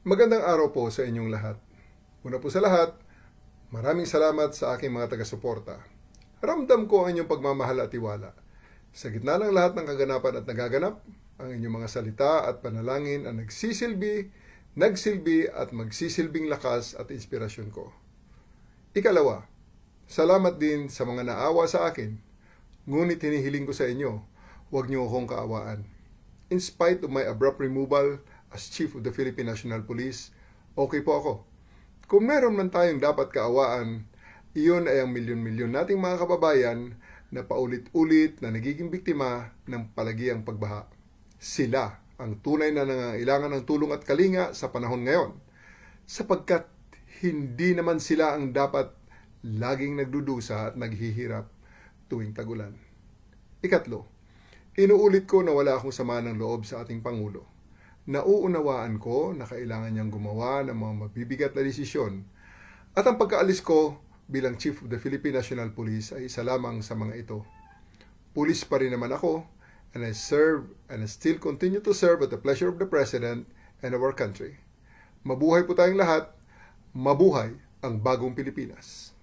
Magandang araw po sa inyong lahat. Una po sa lahat, maraming salamat sa aking mga taga-suporta. Ramdam ko ang inyong pagmamahal at tiwala. Sa gitna ng lahat ng kaganapan at nagaganap, ang inyong mga salita at panalangin ang nagsilbi at magsisilbing lakas at inspirasyon ko. Ikalawa, salamat din sa mga naawa sa akin. Ngunit hinihiling ko sa inyo, huwag niyo akong kaawaan. In spite of my abrupt removal as Chief of the Philippine National Police, okay po ako. Kung meron man tayong dapat kaawaan, iyon ay ang milyon-milyon nating mga kababayan na paulit-ulit na nagiging biktima ng palagiang pagbaha. Sila ang tunay na nangangailangan ng tulong at kalinga sa panahon ngayon, sapagkat hindi naman sila ang dapat laging nagdudusa at naghihirap tuwing tagulan. Ikatlo, inuulit ko na wala akong sama ng loob sa ating Pangulo. Nauunawaan ko na kailangan niyang gumawa ng mga mabibigat na desisyon at ang pagkaalis ko bilang Chief of the Philippine National Police ay isa lamang sa mga ito. Pulis pa rin naman ako and I serve and I still continue to serve at the pleasure of the President and of our country. Mabuhay po tayong lahat, mabuhay ang bagong Pilipinas.